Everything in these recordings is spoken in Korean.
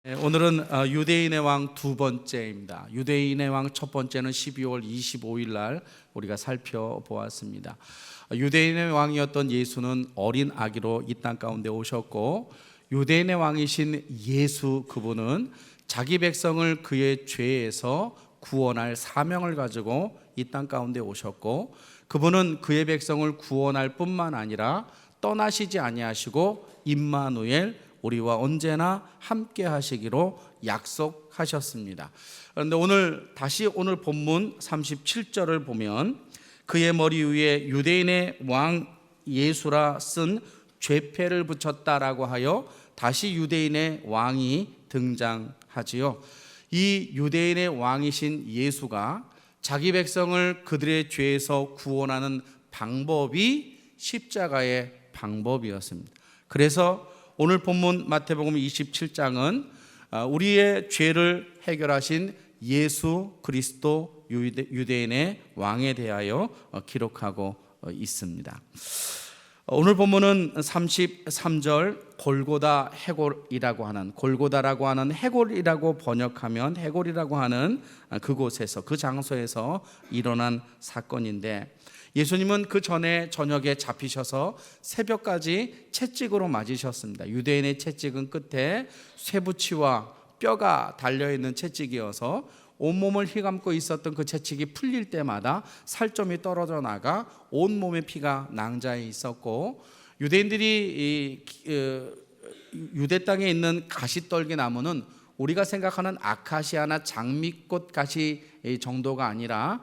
오늘은 유대인의 왕 두 번째입니다. 유대인의 왕 첫 번째는 12월 25일 날 우리가 살펴보았습니다. 유대인의 왕이었던 예수는 어린 아기로 이 땅 가운데 오셨고, 유대인의 왕이신 예수 그분은 자기 백성을 그의 죄에서 구원할 사명을 가지고 이 땅 가운데 오셨고, 그분은 그의 백성을 구원할 뿐만 아니라 떠나시지 아니하시고 임마누엘, 우리와 언제나 함께 하시기로 약속하셨습니다. 그런데 오늘 본문 37절을 보면 그의 머리 위에 유대인의 왕 예수라 쓴 죄패를 붙였다라고 하여 다시 유대인의 왕이 등장하지요. 이 유대인의 왕이신 예수가 자기 백성을 그들의 죄에서 구원하는 방법이 십자가의 방법이었습니다. 그래서 오늘 본문 마태복음 27장은 우리의 죄를 해결하신 예수 그리스도 유대인의 왕에 대하여 기록하고 있습니다. 오늘 본문은 33절 골고다 해골이라고 하는 해골이라고 번역하면 해골이라고 하는 그곳에서, 그 장소에서 일어난 사건인데, 예수님은 그 전에 저녁에 잡히셔서 새벽까지 채찍으로 맞으셨습니다. 유대인의 채찍은 끝에 쇠붙이와 뼈가 달려있는 채찍이어서 온몸을 휘감고 있었던 그 채찍이 풀릴 때마다 살점이 떨어져 나가 온몸에 피가 낭자해 있었고, 유대인들이 유대 땅에 있는 가시떨기 나무는 우리가 생각하는 아카시아나 장미꽃 가시 정도가 아니라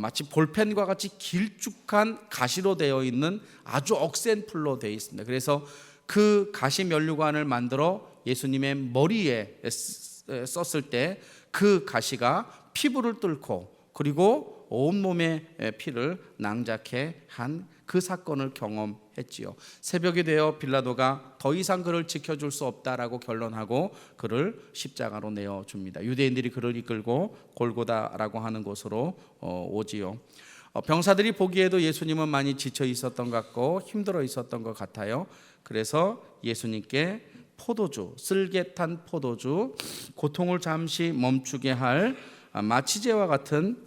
마치 볼펜과 같이 길쭉한 가시로 되어 있는 아주 억센 풀로 되어 있습니다. 그래서 그 가시 면류관을 만들어 예수님의 머리에 썼을 때 그 가시가 피부를 뚫고 그리고 온몸에 피를 낭자케 한 그 사건을 경험했지요. 새벽이 되어 빌라도가 더 이상 그를 지켜줄 수 없다라고 결론하고 그를 십자가로 내어줍니다. 유대인들이 그를 이끌고 골고다라고 하는 곳으로 오지요. 병사들이 보기에도 예수님은 많이 지쳐 있었던 것 같고 힘들어 있었던 것 같아요. 그래서 예수님께 포도주, 쓸개탄 포도주, 고통을 잠시 멈추게 할 마취제와 같은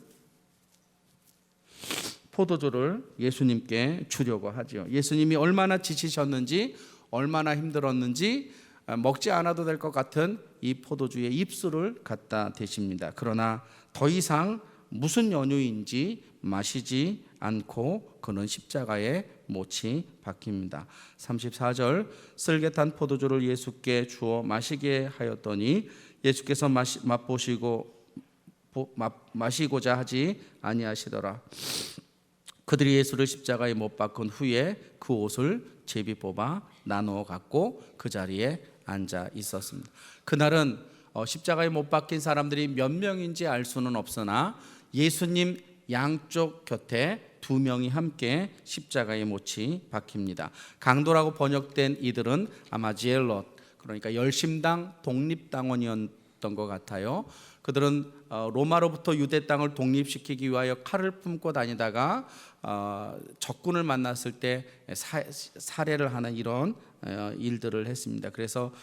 포도주를 예수님께 주려고 하죠. 예수님이 얼마나 지치셨는지, 얼마나 힘들었는지 먹지 않아도 될 것 같은 이 포도주에 입술을 갖다 대십니다. 그러나 더 이상 무슨 연유인지 마시지 않고 그는 십자가에 못이 박힙니다. 34절 쓸개탄 포도주를 예수께 주어 마시게 하였더니 예수께서 마시고자 하지 아니하시더라. 그들이 예수를 십자가에 못 박은 후에 그 옷을 제비 뽑아 나누어 갖고 그 자리에 앉아 있었습니다. 그날은 십자가에 못 박힌 사람들이 몇 명인지 알 수는 없으나 예수님 양쪽 곁에 두 명이 함께 십자가에 못이 박힙니다. 강도라고 번역된 이들은 아마 지엘롯, 그러니까 열심당 독립당원이었던 것 같아요. 그들은 로마로부터 유대 땅을 독립시키기 위하여 칼을 품고 다니다가 적군을 만났을 때 살해를 하는 이런 일들을 했습니다. 그래서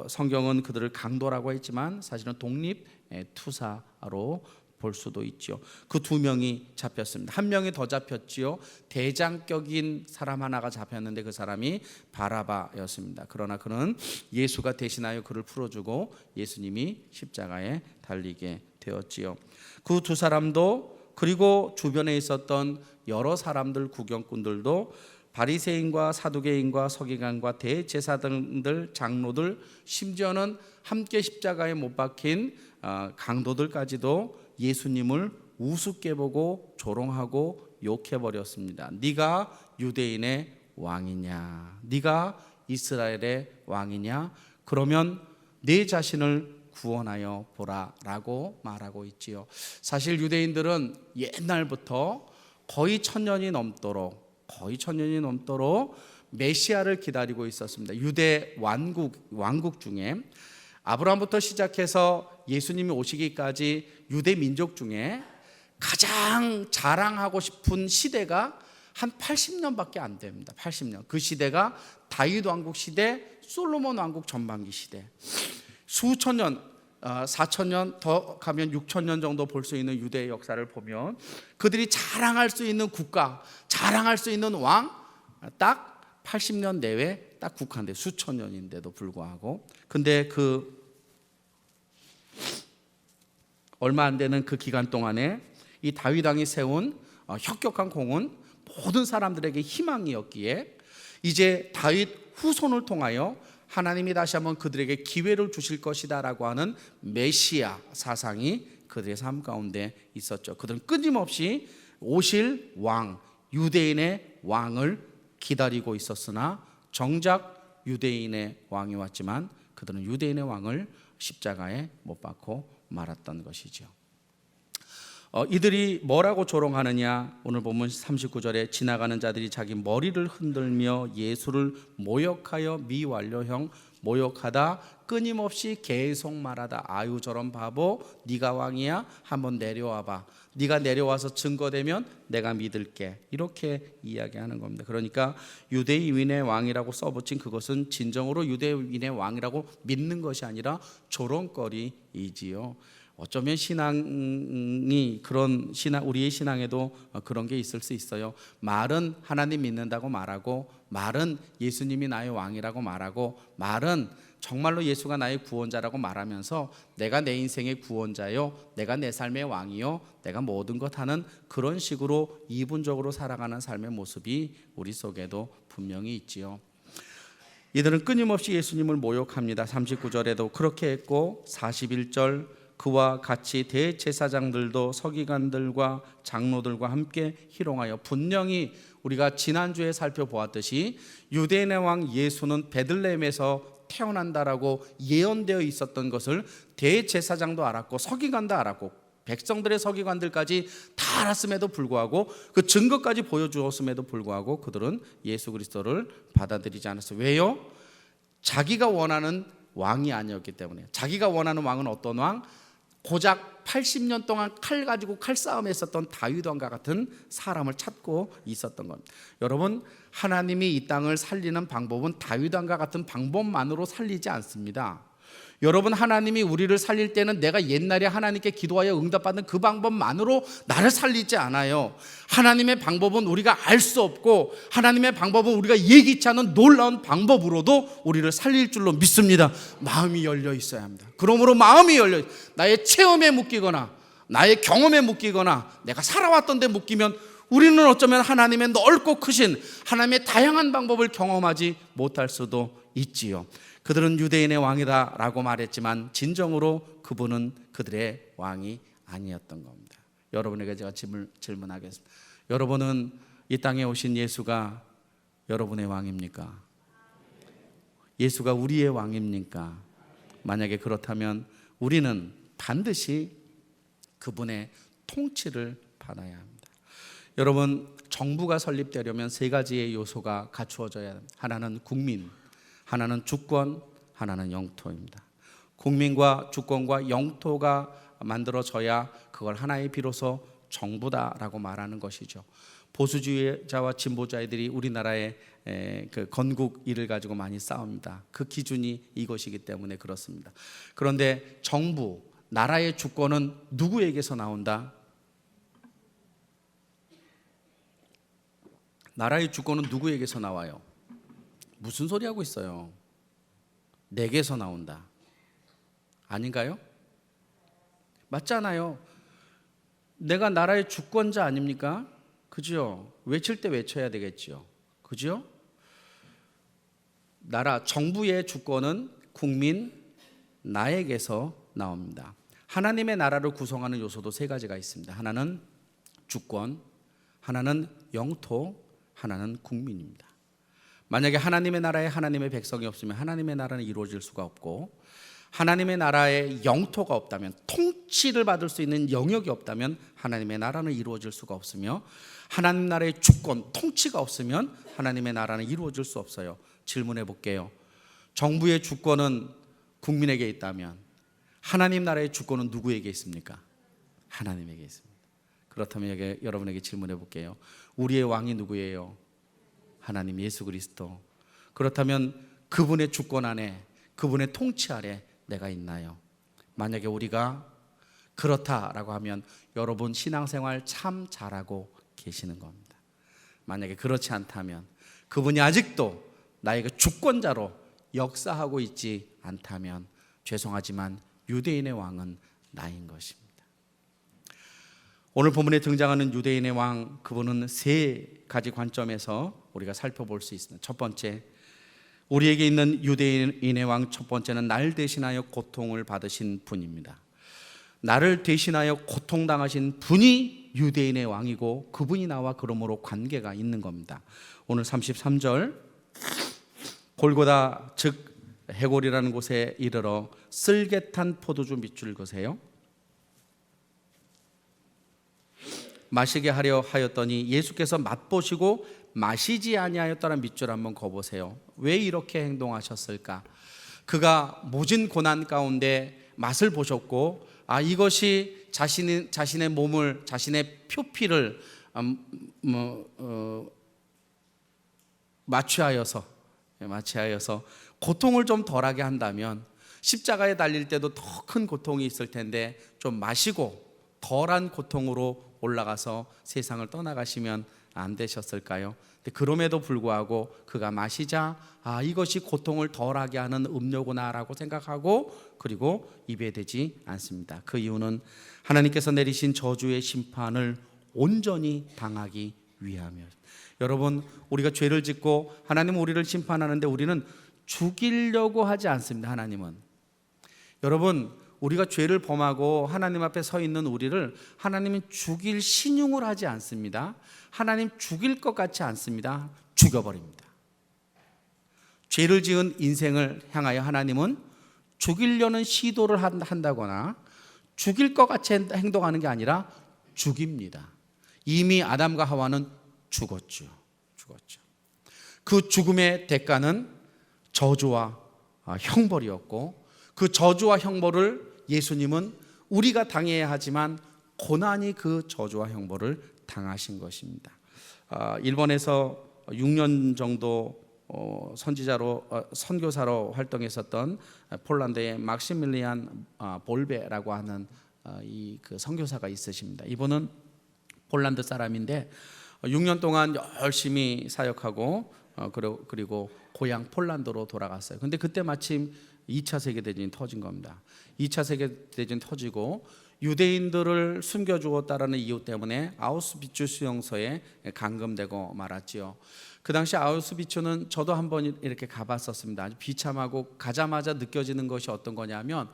성경은 그들을 강도라고 했지만 사실은 독립투사로 볼 수도 있죠. 그 두 명이 잡혔습니다. 한 명이 더 잡혔지요. 대장격인 사람 하나가 잡혔는데 그 사람이 바라바였습니다. 그러나 그는 예수가 대신하여 그를 풀어주고 예수님이 십자가에 달리게 되었지요. 그 두 사람도, 그리고 주변에 있었던 여러 사람들, 구경꾼들도, 바리새인과 사두개인과 서기관과 대제사장들, 장로들, 심지어는 함께 십자가에 못 박힌 강도들까지도 예수님을 우습게 보고 조롱하고 욕해버렸습니다. 네가 유대인의 왕이냐? 네가 이스라엘의 왕이냐? 그러면 네 자신을 구원하여 보라라고 말하고 있지요. 사실 유대인들은 옛날부터 거의 천년이 넘도록 메시아를 기다리고 있었습니다. 유대 왕국 중에 아브라함부터 시작해서 예수님이 오시기까지 유대 민족 중에 가장 자랑하고 싶은 시대가 한 80년밖에 안 됩니다. 80년. 그 시대가 다윗 왕국 시대, 솔로몬 왕국 전반기 시대. 수천 년, 4천 년 더 가면 6천 년 정도 볼 수 있는 유대의 역사를 보면 그들이 자랑할 수 있는 국가, 자랑할 수 있는 왕 딱 80년 내외 딱 국한돼, 수천 년인데도 불구하고. 근데 그 얼마 안 되는 그 기간 동안에 이 다윗 왕이 세운 혁혁한 공은 모든 사람들에게 희망이었기에 이제 다윗 후손을 통하여 하나님이 다시 한번 그들에게 기회를 주실 것이다 라고 하는 메시아 사상이 그들의 삶 가운데 있었죠. 그들은 끊임없이 오실 왕, 유대인의 왕을 기다리고 있었으나 정작 유대인의 왕이 왔지만 그들은 유대인의 왕을 십자가에 못 박고 말았던 것이죠. 이들이 뭐라고 조롱하느냐? 오늘 보면 39절에 지나가는 자들이 자기 머리를 흔들며 예수를 모욕하여 미완료형 모욕하다 끊임없이 계속 말하다. 아유 저런 바보, 네가 왕이야? 한번 내려와봐. 네가 내려와서 증거되면 내가 믿을게. 이렇게 이야기하는 겁니다. 그러니까 유대인의 왕이라고 써붙인 그것은 진정으로 유대인의 왕이라고 믿는 것이 아니라 조롱거리이지요. 어쩌면 신앙이 그런 신앙, 우리의 신앙에도 그런 게 있을 수 있어요. 말은 하나님 믿는다고 말하고, 말은 예수님이 나의 왕이라고 말하고, 말은 정말로 예수가 나의 구원자라고 말하면서 내가 내 인생의 구원자요, 내가 내 삶의 왕이요, 내가 모든 것 하는 그런 식으로 이분적으로 살아가는 삶의 모습이 우리 속에도 분명히 있지요. 이들은 끊임없이 예수님을 모욕합니다. 39절에도 그렇게 했고 41절 그와 같이 대제사장들도 서기관들과 장로들과 함께 희롱하여, 분명히 우리가 지난주에 살펴보았듯이 유대인의 왕 예수는 베들레헴에서 태어난다라고 예언되어 있었던 것을 대제사장도 알았고 서기관도 알았고 백성들의 서기관들까지 다 알았음에도 불구하고, 그 증거까지 보여주었음에도 불구하고 그들은 예수 그리스도를 받아들이지 않았어요. 왜요? 자기가 원하는 왕이 아니었기 때문에. 자기가 원하는 왕은 어떤 왕? 고작 80년 동안 칼 가지고 칼싸움에 했었던 다윗 왕과 같은 사람을 찾고 있었던 겁니다. 여러분, 하나님이 이 땅을 살리는 방법은 다윗 왕과 같은 방법만으로 살리지 않습니다. 여러분, 하나님이 우리를 살릴 때는 내가 옛날에 하나님께 기도하여 응답받는 그 방법만으로 나를 살리지 않아요. 하나님의 방법은 우리가 알 수 없고, 하나님의 방법은 우리가 예기치 않은 놀라운 방법으로도 우리를 살릴 줄로 믿습니다. 마음이 열려 있어야 합니다. 그러므로 마음이 열려, 나의 체험에 묶이거나 나의 경험에 묶이거나 내가 살아왔던 데 묶이면 우리는 어쩌면 하나님의 넓고 크신 하나님의 다양한 방법을 경험하지 못할 수도 있지요. 그들은 유대인의 왕이다 라고 말했지만 진정으로 그분은 그들의 왕이 아니었던 겁니다. 여러분에게 제가 질문하겠습니다. 여러분은 이 땅에 오신 예수가 여러분의 왕입니까? 예수가 우리의 왕입니까? 만약에 그렇다면 우리는 반드시 그분의 통치를 받아야 합니다. 여러분, 정부가 설립되려면 세 가지의 요소가 갖추어져야 합니다. 하나는 국민, 하나는 주권, 하나는 영토입니다. 국민과 주권과 영토가 만들어져야 그걸 하나의 비로소 정부다라고 말하는 것이죠. 보수주의자와 진보자들이 우리나라의 그 건국 일을 가지고 많이 싸웁니다. 그 기준이 이것이기 때문에 그렇습니다. 그런데 정부, 나라의 주권은 누구에게서 나온다? 나라의 주권은 누구에게서 나와요? 무슨 소리 하고 있어요? 내게서 나온다. 아닌가요? 맞잖아요. 내가 나라의 주권자 아닙니까? 그죠? 외칠 때 외쳐야 되겠죠. 그죠? 나라, 정부의 주권은 국민, 나에게서 나옵니다. 하나님의 나라를 구성하는 요소도 세 가지가 있습니다. 하나는 주권, 하나는 영토, 하나는 국민입니다. 만약에 하나님의 나라에 하나님의 백성이 없으면 하나님의 나라는 이루어질 수가 없고, 하나님의 나라에 영토가 없다면, 통치를 받을 수 있는 영역이 없다면 하나님의 나라는 이루어질 수가 없으며, 하나님 나라의 주권, 통치가 없으면 하나님의 나라는 이루어질 수 없어요. 질문해 볼게요. 정부의 주권은 국민에게 있다면 하나님 나라의 주권은 누구에게 있습니까? 하나님에게 있습니다. 그렇다면 여러분에게 질문해 볼게요. 우리의 왕이 누구예요? 하나님 예수 그리스도. 그렇다면 그분의 주권 안에, 그분의 통치 아래 내가 있나요? 만약에 우리가 그렇다라고 하면 여러분 신앙생활 참 잘하고 계시는 겁니다. 만약에 그렇지 않다면, 그분이 아직도 나에게 주권자로 역사하고 있지 않다면 죄송하지만 유대인의 왕은 나인 것입니다. 오늘 본문에 등장하는 유대인의 왕, 그분은 세 가지 관점에서 우리가 살펴볼 수 있습니다. 첫 번째, 우리에게 있는 유대인의 왕 첫 번째는 날 대신하여 고통을 받으신 분입니다. 나를 대신하여 고통당하신 분이 유대인의 왕이고 그분이 나와 그러므로 관계가 있는 겁니다. 오늘 33절, 골고다 즉 해골이라는 곳에 이르러 쓸개탄 포도주 밑줄 그세요. 마시게 하려 하였더니 예수께서 맛보시고 마시지 아니하였다는 밑줄 한번 그어보세요. 왜 이렇게 행동하셨을까? 그가 모진 고난 가운데 맛을 보셨고, 이것이 자신의 몸을, 자신의 표피를 마취하여서 고통을 좀 덜하게 한다면, 십자가에 달릴 때도 더 큰 고통이 있을 텐데 좀 마시고 덜한 고통으로 올라가서 세상을 떠나가시면 안 되셨을까요? 그럼에도 불구하고 그가 마시자 이것이 고통을 덜하게 하는 음료구나라고 생각하고, 그리고 입에 대지 않습니다. 그 이유는 하나님께서 내리신 저주의 심판을 온전히 당하기 위함이에요. 여러분, 우리가 죄를 짓고 하나님은 우리를 심판하는데 우리는 죽이려고 하지 않습니다. 여러분, 우리가 죄를 범하고 하나님 앞에 서 있는 우리를 하나님은 죽일 신용을 하지 않습니다. 하나님 죽일 것 같지 않습니다. 죽여버립니다. 죄를 지은 인생을 향하여 하나님은 죽이려는 시도를 한다거나 죽일 것 같이 행동하는 게 아니라 죽입니다. 이미 아담과 하와는 죽었죠. 그 죽음의 대가는 저주와 형벌이었고, 그 저주와 형벌을 예수님은 우리가 당해야 하지만 고난이 그 저주와 형벌을 당하신 것입니다. 일본에서 6년 정도 선교사로 활동했었던 폴란드의 막시밀리안 볼베라고 하는 그 선교사가 있으십니다. 이분은 폴란드 사람인데 6년 동안 열심히 사역하고 그리고 고향 폴란드로 돌아갔어요. 근데 그때 마침 2차 세계대전이 터진 겁니다. 2차 세계대전이 터지고 유대인들을 숨겨주었다라는 이유 때문에 아우슈비츠 수용소에 감금되고 말았지요. 그 당시 아우슈비츠는 저도 한번 이렇게 가봤었습니다. 아주 비참하고 가자마자 느껴지는 것이 어떤 거냐면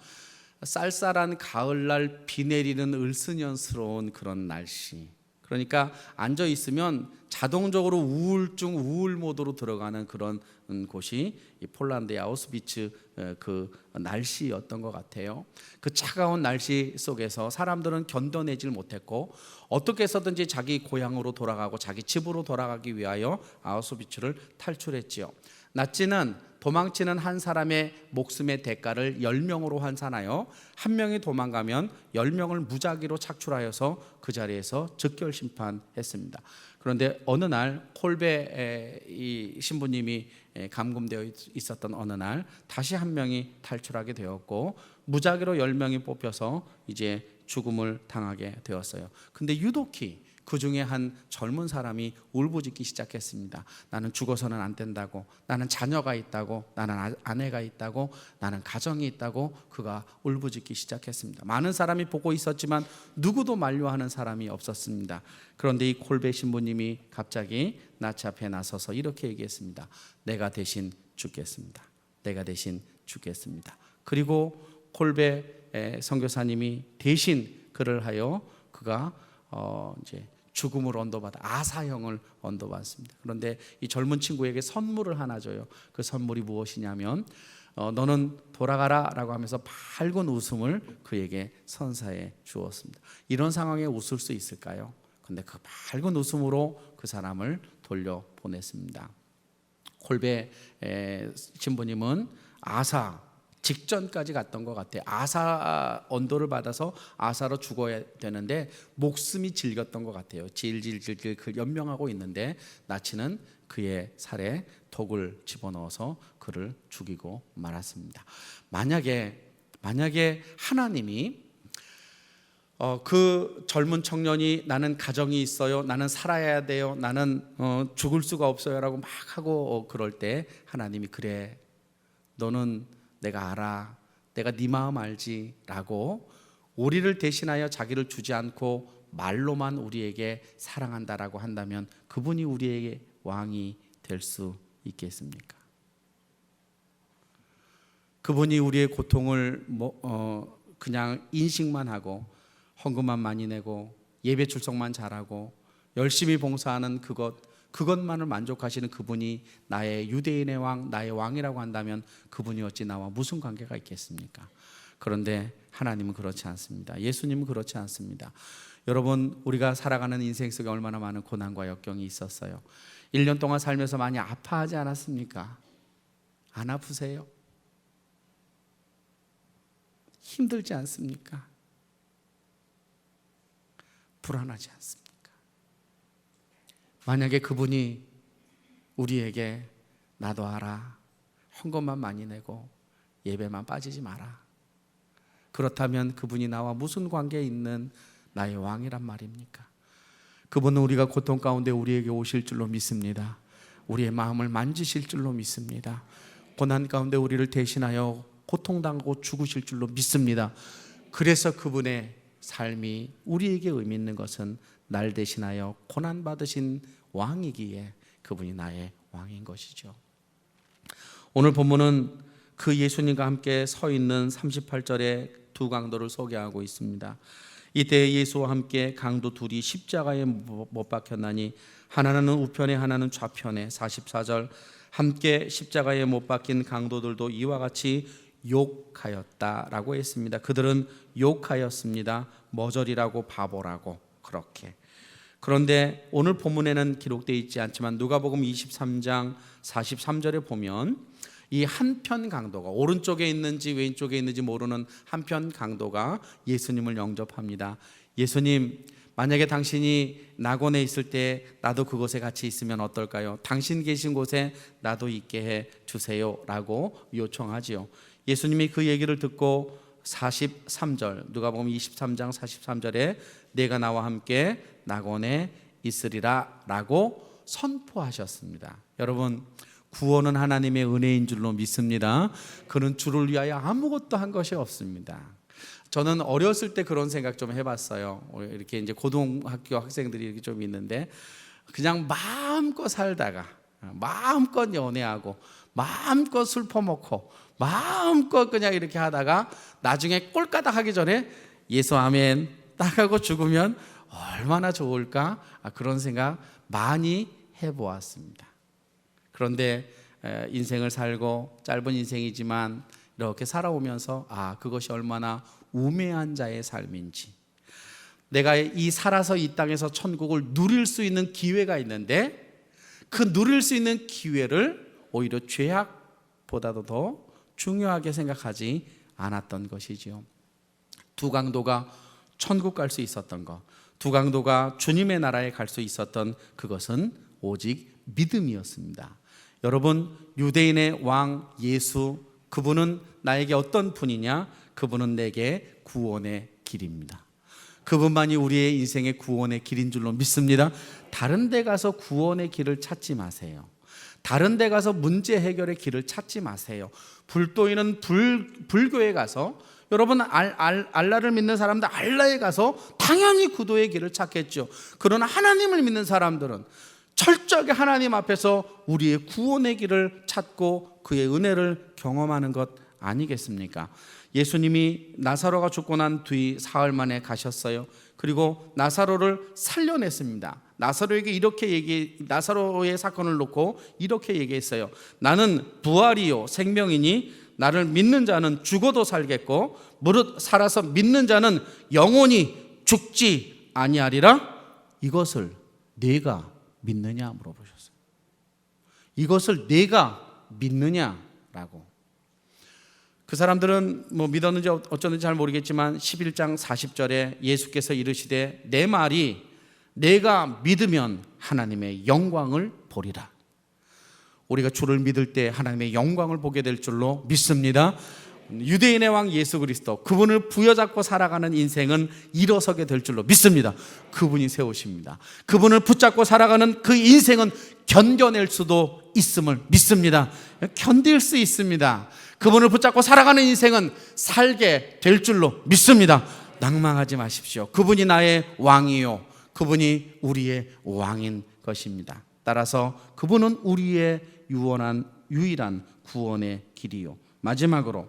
쌀쌀한 가을날 비 내리는 을스년스러운 그런 날씨. 그러니까 앉아 있으면 자동적으로 우울 모드로 들어가는 그런 곳이 이 폴란드의 아우슈비츠 그 날씨였던 것 같아요. 그 차가운 날씨 속에서 사람들은 견뎌내질 못했고 어떻게 해서든지 자기 고향으로 돌아가고 자기 집으로 돌아가기 위하여 아우슈비츠를 탈출했지요. 나치는 도망치는 한 사람의 목숨의 대가를 10명으로 환산하여 한 명이 도망가면 10명을 무작위로 착출하여서 그 자리에서 즉결 심판했습니다. 그런데 어느 날 콜베 이 신부님이 감금되어 있었던 어느 날 다시 한 명이 탈출하게 되었고 무작위로 10명이 뽑혀서 이제 죽음을 당하게 되었어요. 근데 유독히 그 중에 한 젊은 사람이 울부짖기 시작했습니다. 나는 죽어서는 안 된다고, 나는 자녀가 있다고, 나는 아내가 있다고, 나는 가정이 있다고 그가 울부짖기 시작했습니다. 많은 사람이 보고 있었지만 누구도 만류하는 사람이 없었습니다. 그런데 이 콜베 신부님이 갑자기 나치 앞에 나서서 이렇게 얘기했습니다. 내가 대신 죽겠습니다. 내가 대신 죽겠습니다. 그리고 콜베 선교사님이 대신 그를 하여 그가 이제 죽음을 언도받아 아사형을 언도받습니다. 그런데 이 젊은 친구에게 선물을 하나 줘요. 그 선물이 무엇이냐면 너는 돌아가라라고 하면서 밝은 웃음을 그에게 선사해 주었습니다. 이런 상황에 웃을 수 있을까요? 근데 그 밝은 웃음으로 그 사람을 돌려보냈습니다. 콜베 신부님은 아사 직전까지 갔던 것 같아요. 아사 언도를 받아서 아사로 죽어야 되는데 목숨이 질겼던 것 같아요. 질질질질 그 연명하고 있는데 나치는 그의 살에 독을 집어넣어서 그를 죽이고 말았습니다. 만약에 만약에 하나님이 그 젊은 청년이 나는 가정이 있어요, 나는 살아야 돼요, 나는 죽을 수가 없어요 라고 막 하고 그럴 때 하나님이 그래, 너는 내가 알아, 내가 네 마음 알지 라고 우리를 대신하여 자기를 주지 않고 말로만 우리에게 사랑한다라고 한다면 그분이 우리에게 왕이 될 수 있겠습니까? 그분이 우리의 고통을 그냥 인식만 하고 헌금만 많이 내고 예배 출석만 잘하고 열심히 봉사하는 그것만을 만족하시는 그분이 나의 유대인의 왕, 나의 왕이라고 한다면 그분이 어찌 나와 무슨 관계가 있겠습니까? 그런데 하나님은 그렇지 않습니다. 예수님은 그렇지 않습니다. 여러분, 우리가 살아가는 인생 속에 얼마나 많은 고난과 역경이 있었어요. 1년 동안 살면서 많이 아파하지 않았습니까? 안 아프세요? 힘들지 않습니까? 불안하지 않습니까? 만약에 그분이 우리에게 나도 알아, 헌금만 많이 내고 예배만 빠지지 마라, 그렇다면 그분이 나와 무슨 관계에 있는 나의 왕이란 말입니까? 그분은 우리가 고통 가운데 우리에게 오실 줄로 믿습니다. 우리의 마음을 만지실 줄로 믿습니다. 고난 가운데 우리를 대신하여 고통당하고 죽으실 줄로 믿습니다. 그래서 그분의 삶이 우리에게 의미 있는 것은 날 대신하여 고난받으신 왕이기에 그분이 나의 왕인 것이죠. 오늘 본문은 그 예수님과 함께 서 있는 38절의 두 강도를 소개하고 있습니다. 이때 예수와 함께 강도 둘이 십자가에 못 박혔나니 하나는 우편에 하나는 좌편에. 44절, 함께 십자가에 못 박힌 강도들도 이와 같이 욕하였다라고 했습니다. 그들은 욕하였습니다. 머저리라고 바보라고 그렇게. 그런데 오늘 본문에는 기록되어 있지 않지만 누가복음 23장 43절에 보면 이 한편 강도가, 오른쪽에 있는지 왼쪽에 있는지 모르는 한편 강도가 예수님을 영접합니다. 예수님, 만약에 당신이 낙원에 있을 때 나도 그곳에 같이 있으면 어떨까요? 당신 계신 곳에 나도 있게 해 주세요 라고 요청하지요. 예수님이 그 얘기를 듣고 43절, 누가복음 23장 43절에 내가 나와 함께 낙원에 있으리라 라고 선포하셨습니다. 여러분, 구원은 하나님의 은혜인 줄로 믿습니다. 그는 주를 위하여 아무것도 한 것이 없습니다. 저는 어렸을 때 그런 생각 좀 해봤어요. 이렇게 이제 고등학교 학생들이 이렇게 좀 있는데 그냥 마음껏 살다가 마음껏 연애하고 마음껏 술 퍼먹고 마음껏 그냥 이렇게 하다가 나중에 꼴까닥 하기 전에 예수 아멘 딱 하고 죽으면 얼마나 좋을까? 그런 생각 많이 해보았습니다. 그런데 인생을 살고 짧은 인생이지만 이렇게 살아오면서 그것이 얼마나 우매한 자의 삶인지, 내가 살아서 이 땅에서 천국을 누릴 수 있는 기회가 있는데 그 누릴 수 있는 기회를 오히려 죄악보다도 더 중요하게 생각하지 않았던 것이지요. 두 강도가 천국 갈 수 있었던 것, 두 강도가 주님의 나라에 갈 수 있었던 그것은 오직 믿음이었습니다. 여러분, 유대인의 왕 예수, 그분은 나에게 어떤 분이냐? 그분은 내게 구원의 길입니다. 그분만이 우리의 인생의 구원의 길인 줄로 믿습니다. 다른 데 가서 구원의 길을 찾지 마세요. 다른 데 가서 문제 해결의 길을 찾지 마세요. 불도인은 불교에 가서, 여러분 알라를 믿는 사람들 알라에 가서 당연히 구도의 길을 찾겠죠. 그러나 하나님을 믿는 사람들은 철저하게 하나님 앞에서 우리의 구원의 길을 찾고 그의 은혜를 경험하는 것 아니겠습니까? 예수님이 나사로가 죽고 난 뒤 사흘 만에 가셨어요. 그리고 나사로를 살려냈습니다. 나사로의 사건을 놓고 이렇게 얘기했어요. 나는 부활이요 생명이니 나를 믿는 자는 죽어도 살겠고 무릇 살아서 믿는 자는 영원히 죽지 아니하리라. 이것을 네가 믿느냐 물어보셨어요. 이것을 네가 믿느냐라고. 그 사람들은 믿었는지 어쩌는지 잘 모르겠지만 11장 40절에 예수께서 이르시되 내 말이 내가 믿으면 하나님의 영광을 보리라. 우리가 주를 믿을 때 하나님의 영광을 보게 될 줄로 믿습니다. 유대인의 왕 예수 그리스도, 그분을 부여잡고 살아가는 인생은 일어서게 될 줄로 믿습니다. 그분이 세우십니다. 그분을 붙잡고 살아가는 그 인생은 견뎌낼 수도 있음을 믿습니다. 견딜 수 있습니다. 그분을 붙잡고 살아가는 인생은 살게 될 줄로 믿습니다. 낭망하지 마십시오. 그분이 나의 왕이요, 그분이 우리의 왕인 것입니다. 따라서 그분은 우리의 유일한 구원의 길이요. 마지막으로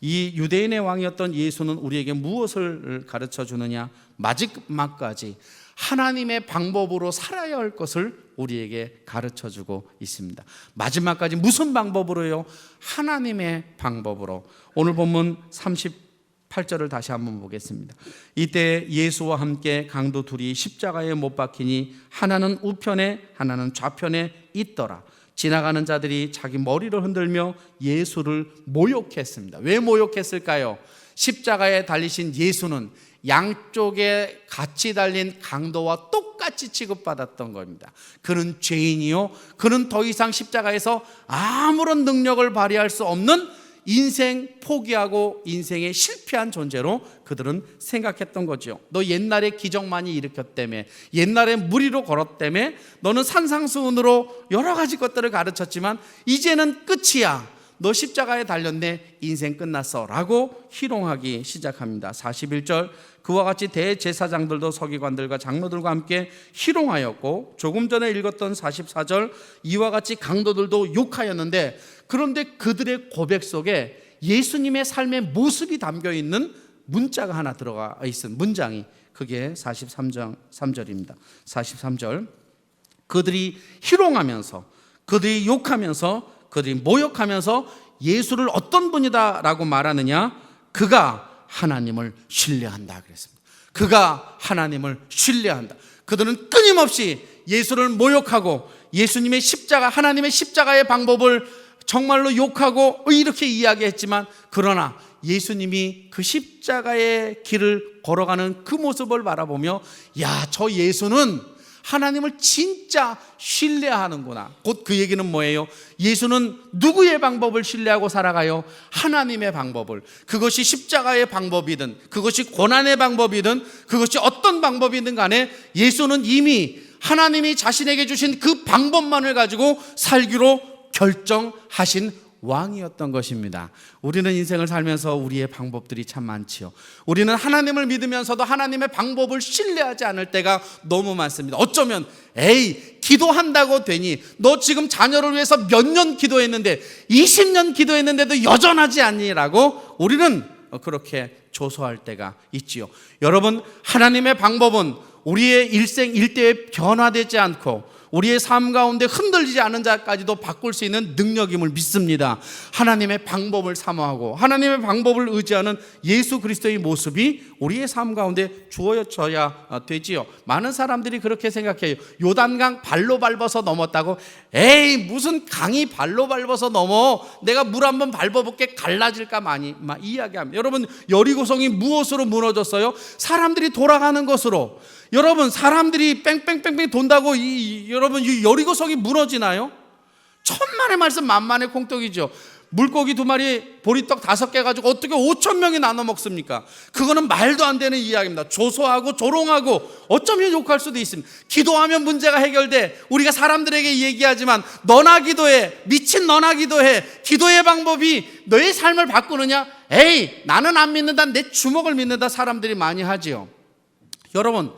이 유대인의 왕이었던 예수는 우리에게 무엇을 가르쳐 주느냐? 마지막까지 하나님의 방법으로 살아야 할 것을 우리에게 가르쳐 주고 있습니다. 마지막까지 무슨 방법으로요? 하나님의 방법으로. 오늘 본문 38절을 다시 한번 보겠습니다. 이때 예수와 함께 강도 둘이 십자가에 못 박히니 하나는 우편에 하나는 좌편에 있더라. 지나가는 자들이 자기 머리를 흔들며 예수를 모욕했습니다. 왜 모욕했을까요? 십자가에 달리신 예수는 양쪽에 같이 달린 강도와 똑같이 취급받았던 겁니다. 그는 죄인이요, 그는 더 이상 십자가에서 아무런 능력을 발휘할 수 없는 인생 포기하고 인생에 실패한 존재로 그들은 생각했던 거죠. 너 옛날에 기적 많이 일으켰다며, 옛날에 무리로 걸었다며, 너는 산상수훈으로 여러 가지 것들을 가르쳤지만 이제는 끝이야. 너 십자가에 달렸네, 인생 끝났어 라고 희롱하기 시작합니다. 41절, 그와 같이 대제사장들도 서기관들과 장로들과 함께 희롱하였고, 조금 전에 읽었던 44절, 이와 같이 강도들도 욕하였는데, 그런데 그들의 고백 속에 예수님의 삶의 모습이 담겨있는 문자가 하나 들어가 있는 문장이, 그게 43절입니다. 43절, 그들이 희롱하면서, 그들이 욕하면서, 그들이 모욕하면서 예수를 어떤 분이다 라고 말하느냐? 그가 하나님을 신뢰한다 그랬습니다. 그가 하나님을 신뢰한다. 그들은 끊임없이 예수를 모욕하고 예수님의 십자가, 하나님의 십자가의 방법을 정말로 욕하고 이렇게 이야기했지만, 그러나 예수님이 그 십자가의 길을 걸어가는 그 모습을 바라보며, 야, 저 예수는 하나님을 진짜 신뢰하는구나. 곧 그 얘기는 뭐예요? 예수는 누구의 방법을 신뢰하고 살아가요? 하나님의 방법을. 그것이 십자가의 방법이든, 그것이 고난의 방법이든, 그것이 어떤 방법이든 간에 예수는 이미 하나님이 자신에게 주신 그 방법만을 가지고 살기로 결정하신 왕이었던 것입니다. 우리는 인생을 살면서 우리의 방법들이 참 많지요. 우리는 하나님을 믿으면서도 하나님의 방법을 신뢰하지 않을 때가 너무 많습니다. 어쩌면 기도한다고 되니, 너 지금 자녀를 위해서 몇 년 기도했는데 20년 기도했는데도 여전하지 않니라고 우리는 그렇게 조소할 때가 있지요. 여러분, 하나님의 방법은 우리의 일생 일대에 변화되지 않고 우리의 삶 가운데 흔들리지 않은 자까지도 바꿀 수 있는 능력임을 믿습니다. 하나님의 방법을 사모하고 하나님의 방법을 의지하는 예수 그리스도의 모습이 우리의 삶 가운데 주어져야 되지요. 많은 사람들이 그렇게 생각해요. 요단강 발로 밟아서 넘었다고. 무슨 강이 발로 밟아서 넘어? 내가 물 한번 밟아볼게, 갈라질까 많이 이야기합니다. 여러분, 여리고성이 무엇으로 무너졌어요? 사람들이 돌아가는 것으로. 여러분, 사람들이 뺑뺑뺑뺑 돈다고 여러분, 이 여리고성이 무너지나요? 천만의 말씀 만만의 콩떡이죠. 물고기 2마리, 보리떡 5개 가지고 어떻게 5,000명이 나눠 먹습니까? 그거는 말도 안 되는 이야기입니다. 조소하고 조롱하고 어쩌면 욕할 수도 있습니다. 기도하면 문제가 해결돼. 우리가 사람들에게 얘기하지만 너나 기도해, 미친 너나 기도해, 기도의 방법이 너의 삶을 바꾸느냐? 나는 안 믿는다, 내 주먹을 믿는다, 사람들이 많이 하지요. 여러분,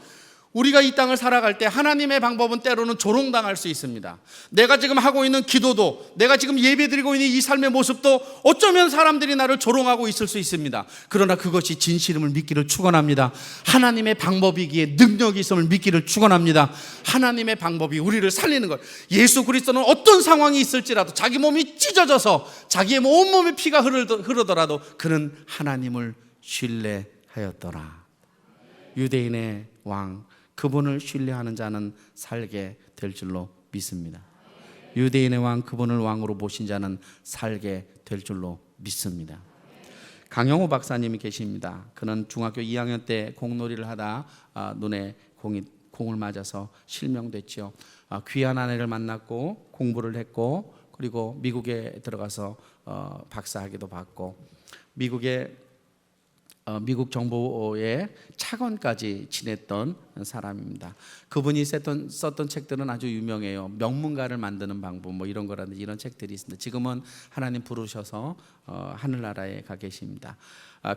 우리가 이 땅을 살아갈 때 하나님의 방법은 때로는 조롱당할 수 있습니다. 내가 지금 하고 있는 기도도, 내가 지금 예배드리고 있는 이 삶의 모습도 어쩌면 사람들이 나를 조롱하고 있을 수 있습니다. 그러나 그것이 진실임을 믿기를 축원합니다. 하나님의 방법이기에 능력이 있음을 믿기를 축원합니다. 하나님의 방법이 우리를 살리는 것. 예수 그리스도는 어떤 상황이 있을지라도, 자기 몸이 찢어져서 자기의 온몸에 피가 흐르더라도 그는 하나님을 신뢰하였더라. 유대인의 왕, 그분을 신뢰하는 자는 살게 될 줄로 믿습니다. 유대인의 왕, 그분을 왕으로 모신 자는 살게 될 줄로 믿습니다. 강영호 박사님이 계십니다. 그는 중학교 2학년 때 공놀이를 하다 눈에 공을 맞아서 실명됐죠. 귀한 아내를 만났고 공부를 했고, 그리고 미국에 들어가서 박사학위도 받고, 미국 정보의 차관까지 지냈던 사람입니다. 그분이 썼던 책들은 아주 유명해요. 명문가를 만드는 방법 뭐 이런 거라든지 이런 책들이 있습니다. 지금은 하나님 부르셔서 하늘나라에 가 계십니다.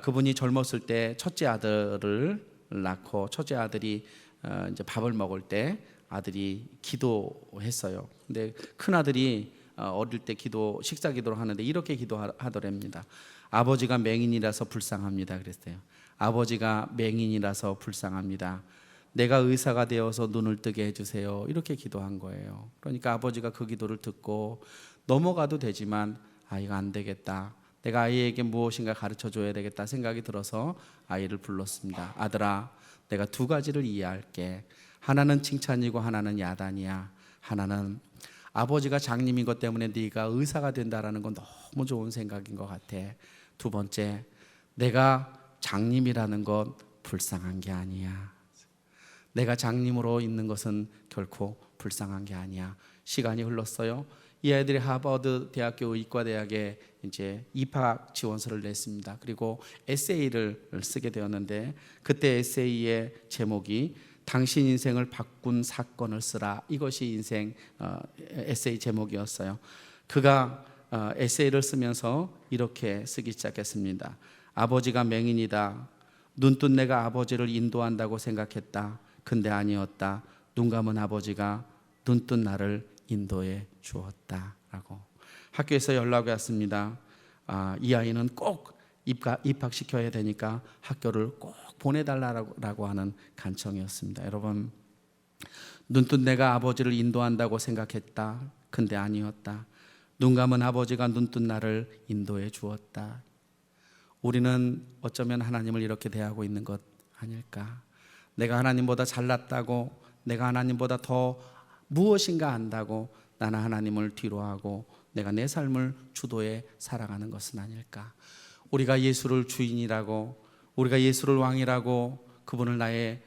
그분이 젊었을 때 첫째 아들을 낳고 첫째 아들이 이제 밥을 먹을 때 아들이 기도했어요. 근데 큰 아들이 어릴 때 식사 기도를 하는데 이렇게 기도하더랍니다. 아버지가 맹인이라서 불쌍합니다. 그랬어요. 아버지가 맹인이라서 불쌍합니다. 내가 의사가 되어서 눈을 뜨게 해주세요. 이렇게 기도한 거예요. 그러니까 아버지가 그 기도를 듣고 넘어가도 되지만 아이가 안 되겠다. 내가 아이에게 무엇인가 가르쳐 줘야 되겠다 생각이 들어서 아이를 불렀습니다. 아들아, 내가 두 가지를 이해할게. 하나는 칭찬이고 하나는 야단이야. 하나는 아버지가 장님인 것 때문에 네가 의사가 된다라는 건 너무 좋은 생각인 것 같아. 두 번째, 내가 장님이라는 건 불쌍한 게 아니야. 내가 장님으로 있는 것은 결코 불쌍한 게 아니야. 시간이 흘렀어요. 이 아이들이 하버드 대학교 의과대학에 이제 입학 지원서를 냈습니다. 그리고 에세이를 쓰게 되었는데 그때 에세이의 제목이 당신 인생을 바꾼 사건을 쓰라. 이것이 인생 에세이 제목이었어요. 그가 에세이를 쓰면서 이렇게 쓰기 시작했습니다. 아버지가 맹인이다. 눈뜬 내가 아버지를 인도한다고 생각했다. 근데 아니었다. 눈 감은 아버지가 눈뜬 나를 인도해 주었다. 라고 학교에서 연락이 왔습니다. 이 아이는 꼭 입학시켜야 되니까 학교를 꼭 보내달라고 하는 간청이었습니다. 여러분, 눈뜬 내가 아버지를 인도한다고 생각했다. 근데 아니었다. 눈 감은 아버지가 눈뜬 나를 인도해 주었다. 우리는 어쩌면 하나님을 이렇게 대하고 있는 것 아닐까? 내가 하나님보다 잘났다고, 내가 하나님보다 더 무엇인가 안다고 나는 하나님을 뒤로하고 내가 내 삶을 주도해 살아가는 것은 아닐까? 우리가 예수를 주인이라고, 우리가 예수를 왕이라고 그분을 나의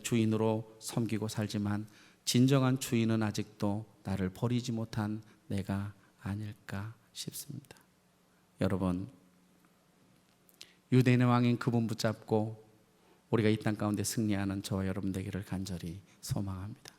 주인으로 섬기고 살지만 진정한 주인은 아직도 나를 버리지 못한 내가 아닐까 싶습니다. 여러분, 유대인의 왕인 그분 붙잡고 우리가 이 땅 가운데 승리하는 저와 여러분 되기를 간절히 소망합니다.